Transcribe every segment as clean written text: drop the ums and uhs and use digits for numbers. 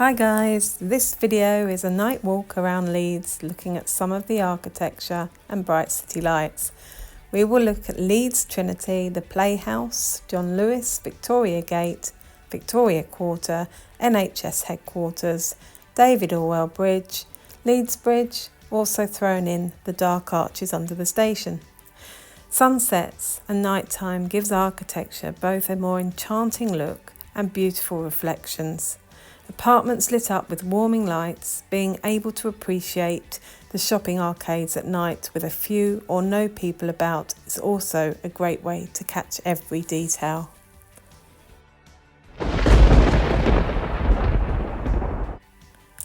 Hi guys, this video is a night walk around Leeds looking at some of the architecture and bright city lights. We will look at Leeds Trinity, the Playhouse, John Lewis, Victoria Gate, Victoria Quarter, NHS Headquarters, David Orwell Bridge, Leeds Bridge, also thrown in the dark arches under the station. Sunsets and nighttime gives architecture both a more enchanting look and beautiful reflections. Apartments lit up with warming lights, being able to appreciate the shopping arcades at night with a few or no people about is also a great way to catch every detail.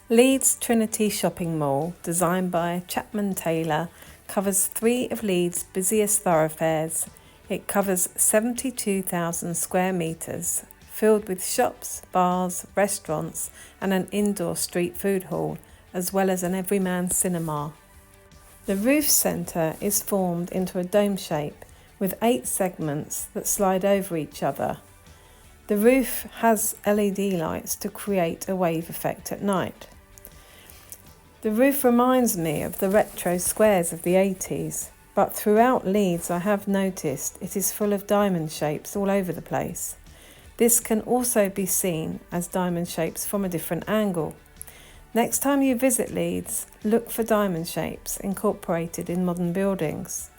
Leeds Trinity Shopping Mall, designed by Chapman Taylor, covers three of Leeds' busiest thoroughfares. It covers 72,000 square metres, filled with shops, bars, restaurants and an indoor street food hall, as well as an everyman cinema. The roof centre is formed into a dome shape with 8 segments that slide over each other. The roof has LED lights to create a wave effect at night. The roof reminds me of the retro squares of the 80s, but throughout Leeds I have noticed it is full of diamond shapes all over the place. This can also be seen as diamond shapes from a different angle. Next time you visit Leeds, look for diamond shapes incorporated in modern buildings.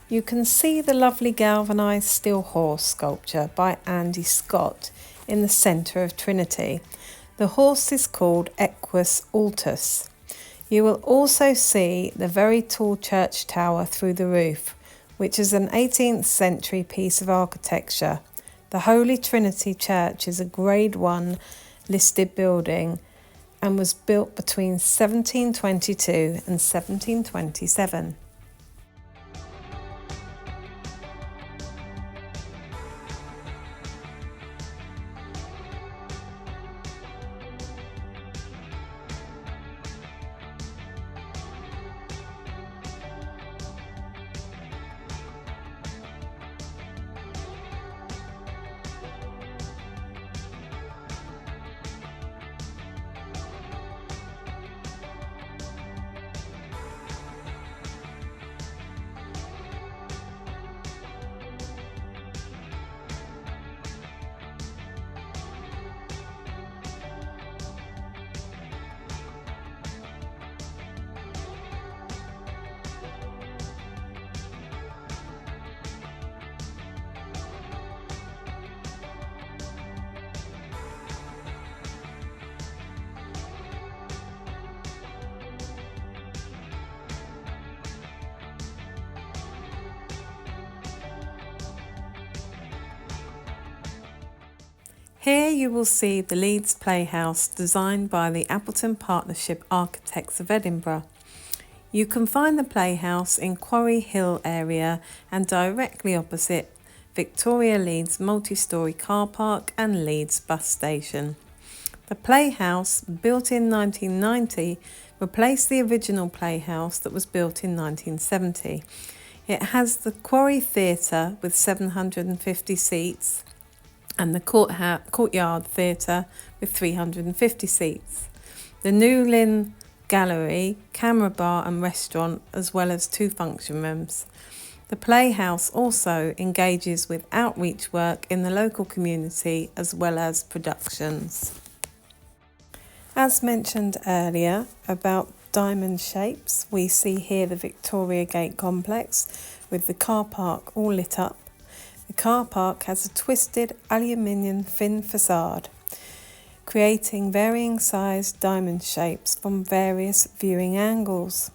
You can see the lovely galvanised steel horse sculpture by Andy Scott in the centre of Trinity. The horse is called Equus Altus. You will also see the very tall church tower through the roof, which is an 18th century piece of architecture. The Holy Trinity Church is a Grade 1 listed building and was built between 1722 and 1727. Here you will see the Leeds Playhouse designed by the Appleton Partnership Architects of Edinburgh. You can find the Playhouse in Quarry Hill area and directly opposite Victoria Leeds multi-storey car park and Leeds bus station. The Playhouse, built in 1990, replaced the original Playhouse that was built in 1970. It has the Quarry Theatre with 750 seats, and the Courtyard Theatre with 350 seats. The New Lynn Gallery, camera bar and restaurant, as well as 2 function rooms. The Playhouse also engages with outreach work in the local community as well as productions. As mentioned earlier about diamond shapes, we see here the Victoria Gate complex with the car park all lit up. The car park has a twisted aluminium thin facade, creating varying sized diamond shapes from various viewing angles.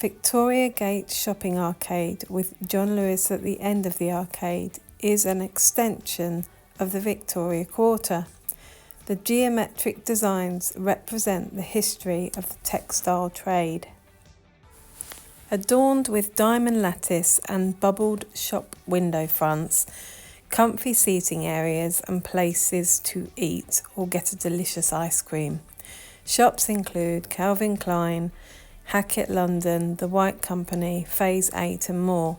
Victoria Gate Shopping Arcade with John Lewis at the end of the arcade is an extension of the Victoria Quarter. The geometric designs represent the history of the textile trade. Adorned with diamond lattice and bubbled shop window fronts, comfy seating areas and places to eat or get a delicious ice cream. Shops include Calvin Klein, Hackett London, The White Company, Phase 8 and more.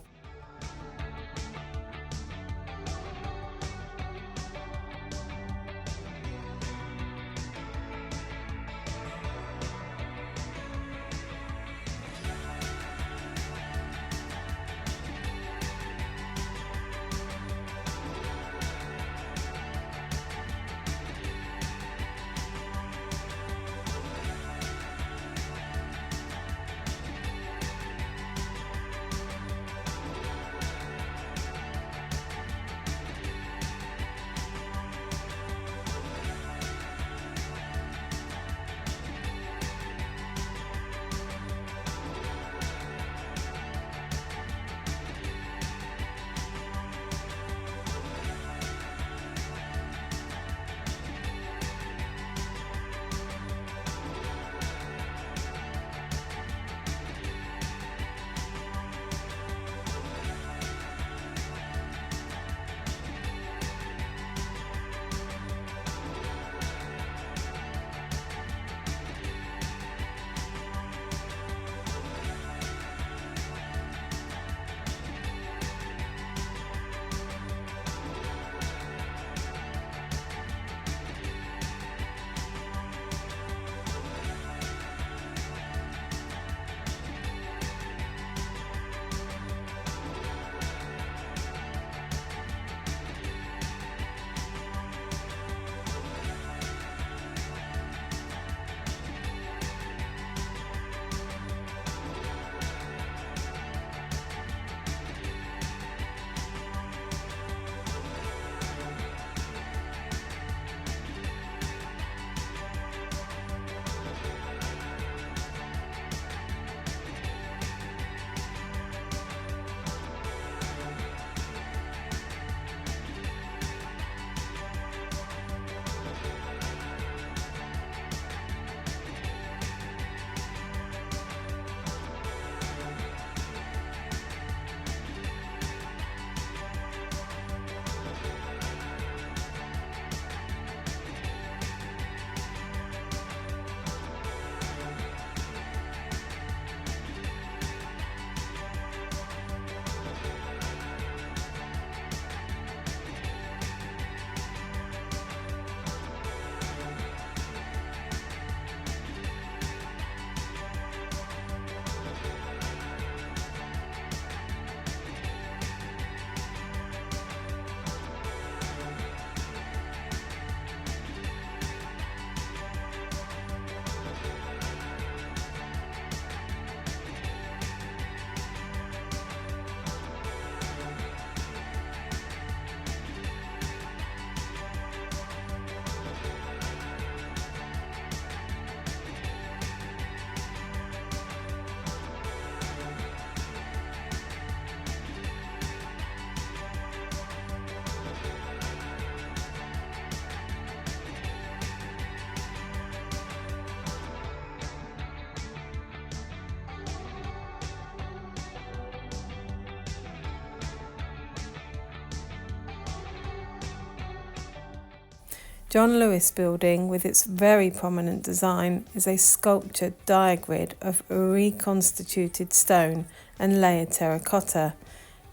John Lewis Building, with its very prominent design, is a sculptured diagrid of reconstituted stone and layered terracotta,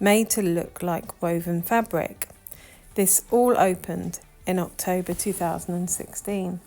made to look like woven fabric. This all opened in October 2016.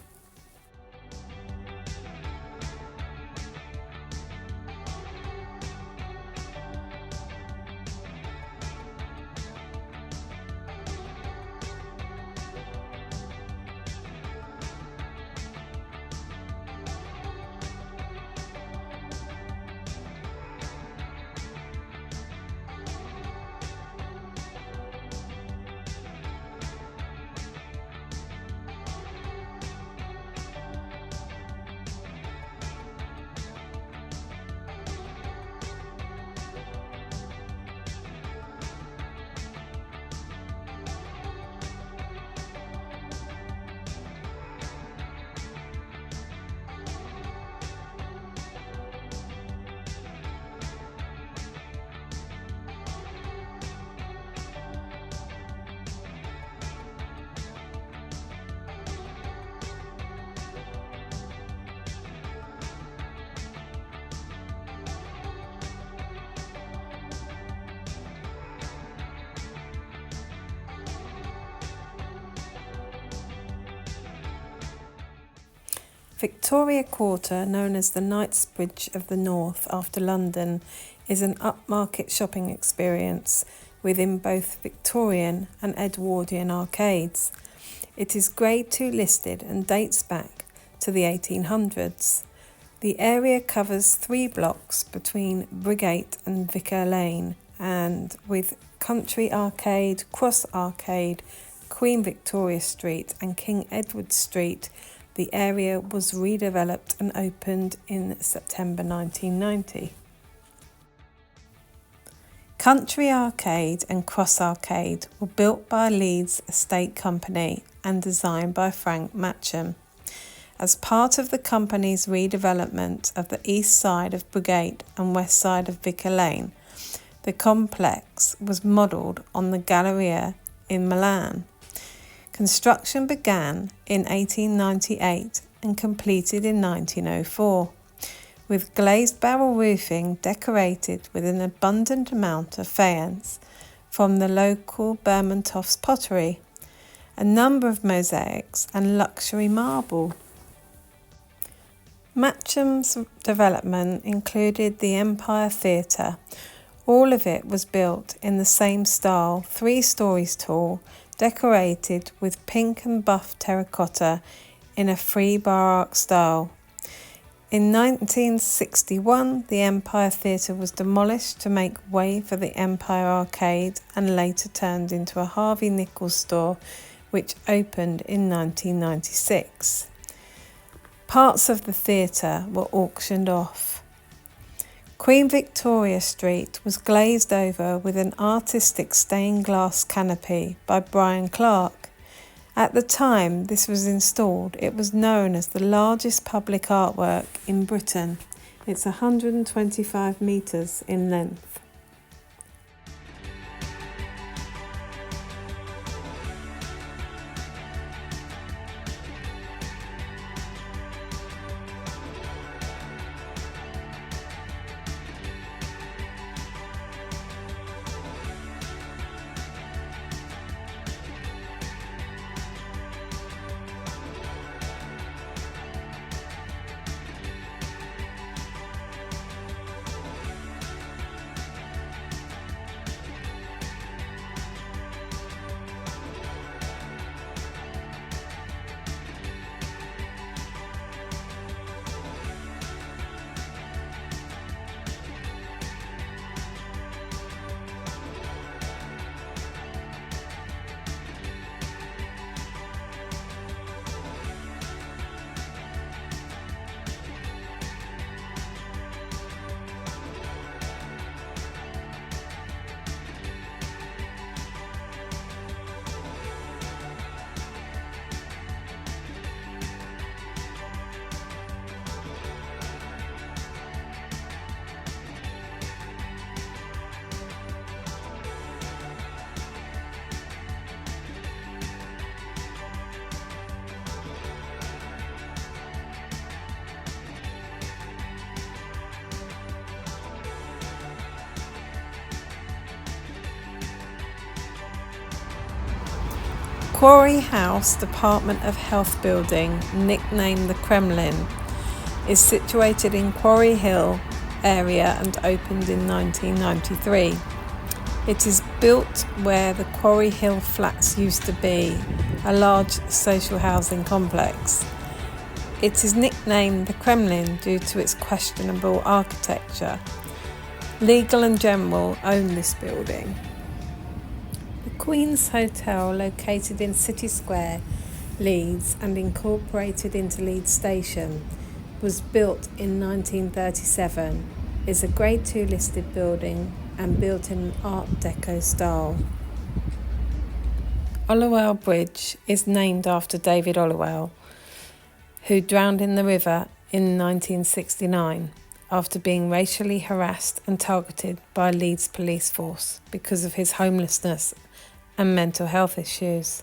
Victoria Quarter, known as the Knightsbridge of the North after London, is an upmarket shopping experience within both Victorian and Edwardian arcades. It is Grade 2 listed and dates back to the 1800s. The area covers 3 blocks between Brigate and Vicar Lane, and with Country Arcade, Cross Arcade, Queen Victoria Street and King Edward Street, the area was redeveloped and opened in September 1990. Country Arcade and Cross Arcade were built by Leeds Estate Company and designed by Frank Matcham. As part of the company's redevelopment of the east side of Brigate and west side of Vicar Lane, the complex was modelled on the Galleria in Milan. Construction began in 1898 and completed in 1904, with glazed barrel roofing decorated with an abundant amount of faience from the local Bermontoffs pottery, a number of mosaics and luxury marble. Matcham's development included the Empire Theatre. All of it was built in the same style, 3 stories tall, decorated with pink and buff terracotta in a free Baroque style. In 1961, the Empire Theatre was demolished to make way for the Empire Arcade and later turned into a Harvey Nichols store, which opened in 1996. Parts of the theatre were auctioned off. Queen Victoria Street was glazed over with an artistic stained glass canopy by Brian Clark. At the time this was installed, it was known as the largest public artwork in Britain. It's 125 metres in length. Quarry House Department of Health building, nicknamed the Kremlin, is situated in Quarry Hill area and opened in 1993. It is built where the Quarry Hill flats used to be, a large social housing complex. It is nicknamed the Kremlin due to its questionable architecture. Legal and General own this building. The Queen's Hotel, located in City Square, Leeds, and incorporated into Leeds Station, was built in 1937, is a Grade 2 listed building and built in Art Deco style. Ollowell Bridge is named after David Ollowell, who drowned in the river in 1969 after being racially harassed and targeted by Leeds police force because of his homelessness and mental health issues.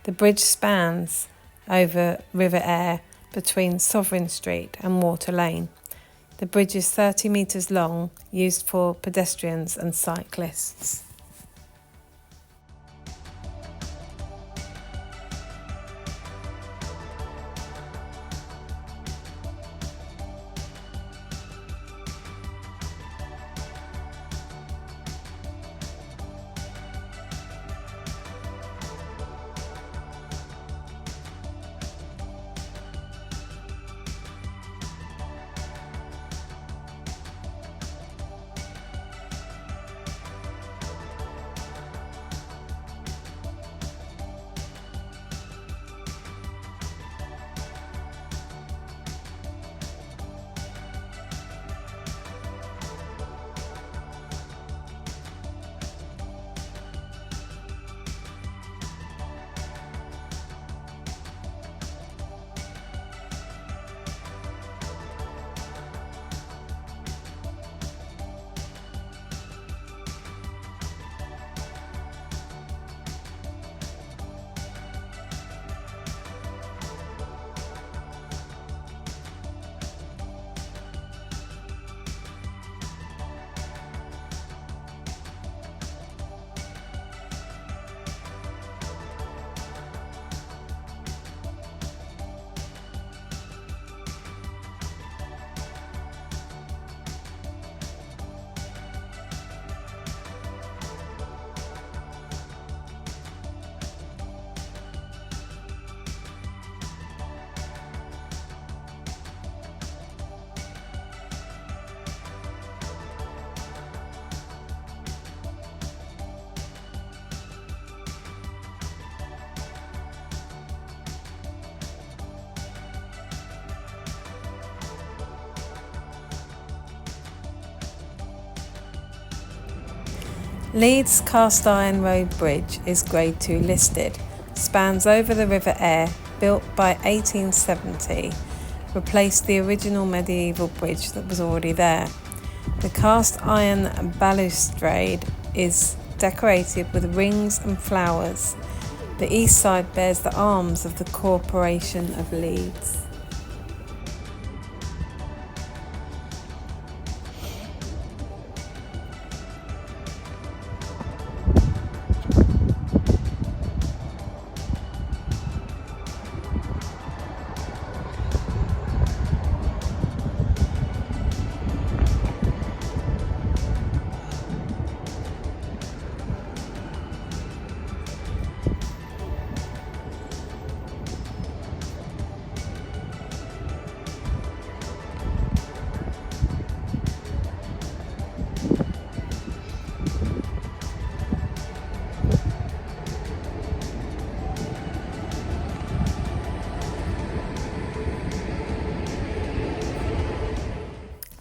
The bridge spans over River Aire between Sovereign Street and Water Lane. The bridge is 30 metres long, used for pedestrians and cyclists. Leeds Cast Iron Road Bridge is Grade 2 listed, spans over the River Aire, built by 1870, replaced the original medieval bridge that was already there. The cast iron balustrade is decorated with rings and flowers. The east side bears the arms of the Corporation of Leeds.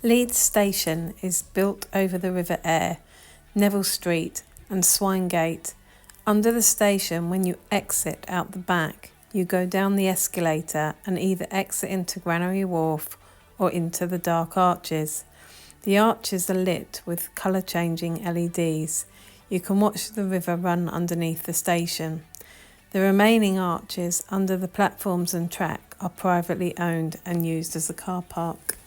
Leeds Station is built over the River Aire, Neville Street and Swinegate. Under the station, when you exit out the back, you go down the escalator and either exit into Granary Wharf or into the dark arches. The arches are lit with colour-changing LEDs. You can watch the river run underneath the station. The remaining arches under the platforms and track are privately owned and used as a car park.